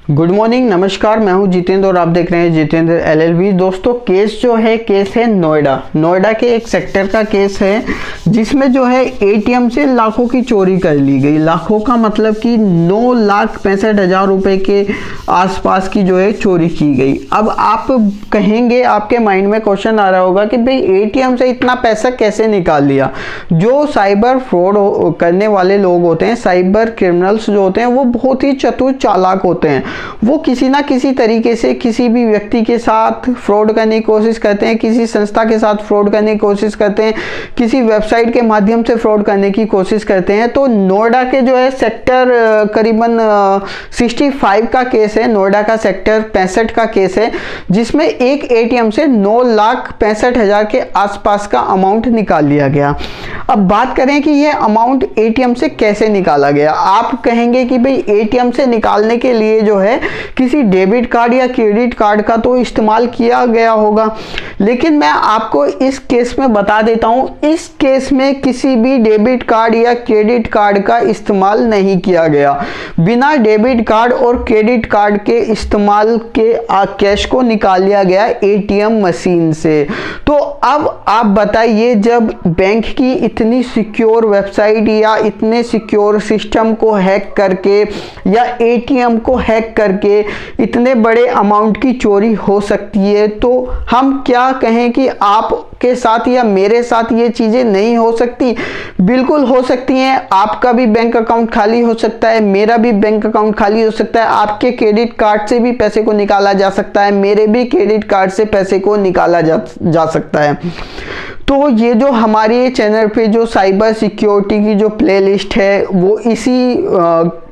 Good morning, नमस्कार। मैं हूं जितेंद्र और आप देख रहे हैं जितेंद्र एलएलबी। दोस्तों, केस जो है केस है नोएडा के एक सेक्टर का केस है जिसमें जो है एटीएम से लाखों की चोरी कर ली गई। लाखों का मतलब कि 9,65,000 रुपए के आसपास की जो है चोरी की गई। अब आप कहेंगे, आपके माइंड में क्वेश्चन आ रहा होगा कि भाई एटीएम से इतना पैसा कैसे निकाल लिया। जो साइबर फ्रॉड करने वाले लोग होते हैं, साइबर क्रिमिनल्स जो होते हैं, वो बहुत ही चतुर चालाक होते हैं। वो किसी ना किसी तरीके से किसी भी व्यक्ति के साथ फ्रॉड करने की कोशिश करते हैं, किसी संस्था के साथ फ्रॉड करने की कोशिश करते हैं, किसी वेबसाइट के माध्यम से फ्रॉड करने की कोशिश करते हैं। तो नोएडा के जो है सेक्टर करीबन 65 का केस है, नोएडा का सेक्टर 65 का केस है, जिसमें एक एटीएम से 9,65,000 के आसपास का अमाउंट निकाल लिया गया। अब बात करें कि यह अमाउंट एटीएम से कैसे निकाला गया। आप कहेंगे कि भाई एटीएम से निकालने के लिए जो है किसी डेबिट कार्ड या क्रेडिट कार्ड का तो इस्तेमाल किया गया होगा, लेकिन मैं आपको इस केस में बता देता हूं, इस केस में किसी भी डेबिट कार्ड या क्रेडिट कार्ड का इस्तेमाल नहीं किया गया। बिना डेबिट कार्ड और क्रेडिट कार्ड के इस्तेमाल के कैश को निकाल लिया गया एटीएम मशीन से। तो अब आप बताइए, जब बैंक की इतनी सिक्योर वेबसाइट या इतने सिक्योर सिस्टम को हैक करके या एटीएम को हैक करके इतने बड़े अमाउंट की चोरी हो सकती है, तो हम क्या कहें कि आपके साथ या मेरे साथ ये चीजें नहीं हो सकती? बिल्कुल हो सकती हैं। आपका भी बैंक अकाउंट खाली हो सकता है, मेरा भी बैंक अकाउंट खाली हो सकता है, आपके क्रेडिट कार्ड से भी पैसे को निकाला जा सकता है, मेरे भी क्रेडिट कार्ड से पैसे को निकाला जा सकता है। तो ये जो हमारे चैनल पे जो साइबर सिक्योरिटी की जो प्लेलिस्ट है, वो इसी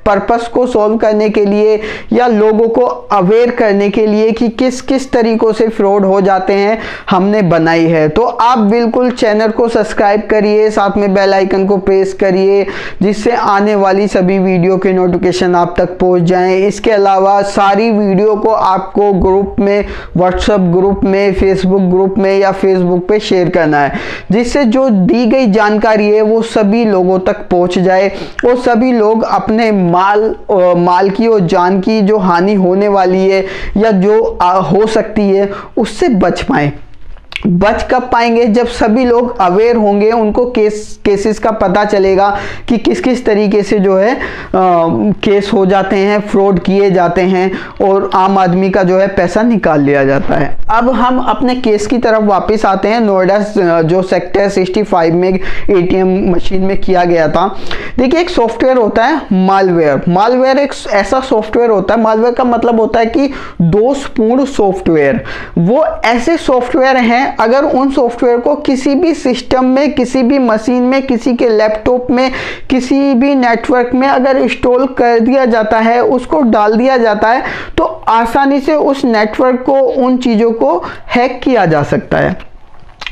पर्पस को सॉल्व करने के लिए या लोगों को अवेयर करने के लिए कि किस किस तरीकों से फ्रॉड हो जाते हैं, हमने बनाई है। तो आप बिल्कुल चैनल को सब्सक्राइब करिए, साथ में बेल आइकन को प्रेस करिए, जिससे आने वाली सभी वीडियो के नोटिफिकेशन आप तक पहुंच जाएं। इसके अलावा सारी वीडियो को आपको ग्रुप में, व्हाट्सएप ग्रुप में, फेसबुक ग्रुप में या फेसबुक पे शेयर करना है, जिससे जो दी गई जानकारी है वो सभी लोगों तक पहुंच जाए और सभी लोग अपने माल की और जान की जो हानि होने वाली है या जो हो सकती है उससे बच पाए। बच कब पाएंगे? जब सभी लोग अवेयर होंगे, उनको केसेस का पता चलेगा कि किस किस तरीके से जो है केस हो जाते हैं, फ्रॉड किए जाते हैं और आम आदमी का जो है पैसा निकाल लिया जाता है। अब हम अपने केस की तरफ वापस आते हैं। नोएडा जो सेक्टर 65 में एटीएम मशीन में किया गया था। देखिए, एक सॉफ्टवेयर होता है मालवेयर एक ऐसा सॉफ्टवेयर होता है, मालवेयर का मतलब होता है कि दोषपूर्ण सॉफ्टवेयर। वो ऐसे सॉफ्टवेयर हैं, अगर उन सॉफ्टवेयर को किसी भी सिस्टम में, किसी भी मशीन में, किसी के लैपटॉप में, किसी भी नेटवर्क में अगर इंस्टॉल कर दिया जाता है, उसको डाल दिया जाता है, तो आसानी से उस नेटवर्क को, उन चीज़ों को हैक किया जा सकता है।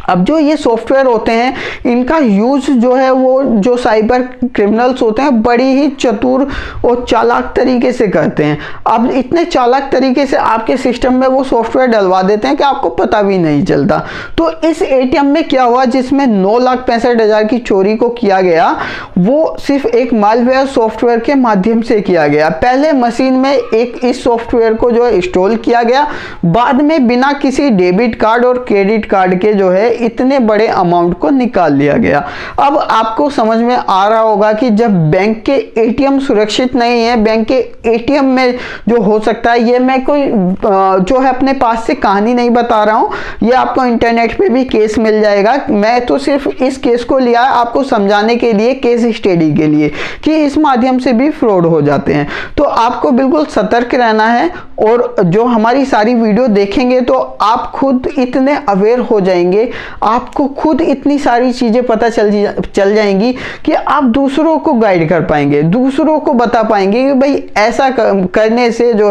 अब जो ये सॉफ्टवेयर होते हैं, इनका यूज जो है वो जो साइबर क्रिमिनल्स होते हैं बड़ी ही चतुर और चालाक तरीके से करते हैं। अब इतने चालाक तरीके से आपके सिस्टम में वो सॉफ्टवेयर डलवा देते हैं कि आपको पता भी नहीं चलता। तो इस एटीएम में क्या हुआ, जिसमें 9,65,000 की चोरी को किया गया, वो सिर्फ एक मालवेयर सॉफ्टवेयर के माध्यम से किया गया। पहले मशीन में एक इस सॉफ्टवेयर को जो है इंस्टॉल किया गया, बाद में बिना किसी डेबिट कार्ड और क्रेडिट कार्ड के जो है इतने बड़े अमाउंट को निकाल लिया गया। अब आपको समझ में आ रहा होगा कि जब बैंक के एटीएम सुरक्षित नहीं है, बैंक के एटीएम में जो हो सकता है, ये मैं कोई जो है अपने पास से कहानी नहीं बता रहा हूं, ये आपको इंटरनेट पे भी केस मिल जाएगा। मैं तो सिर्फ इस केस को लिया है आपको समझाने के लिए, केस स्टडी के लिए, कि इस माध्यम से भी फ्रॉड हो जाते हैं। तो आपको बिल्कुल सतर्क रहना है और जो हमारी सारी वीडियो देखेंगे तो आप खुद इतने अवेयर हो जाएंगे, आपको खुद इतनी सारी चीजें पता चल जाएंगी कि आप दूसरों को गाइड कर पाएंगे, दूसरों को बता पाएंगे कि भाई ऐसा करने से जो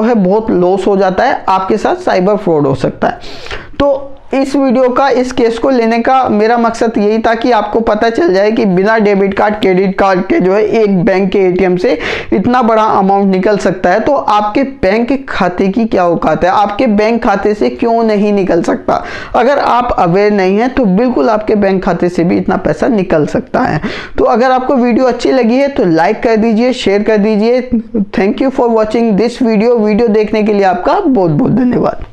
है बहुत लॉस हो जाता है, आपके साथ साइबर फ्रॉड हो सकता है। तो इस वीडियो का, इस केस को लेने का मेरा मकसद यही था कि आपको पता चल जाए कि बिना डेबिट कार्ड क्रेडिट कार्ड के जो है एक बैंक के एटीएम से इतना बड़ा अमाउंट निकल सकता है। तो आपके बैंक खाते की क्या औकात है, आपके बैंक खाते से क्यों नहीं निकल सकता। अगर आप अवेयर नहीं है तो बिल्कुल आपके बैंक खाते से भी इतना पैसा निकल सकता है। तो अगर आपको वीडियो अच्छी लगी है तो लाइक कर दीजिए, शेयर कर दीजिए। Thank you for watching this video देखने के लिए आपका बहुत बहुत धन्यवाद।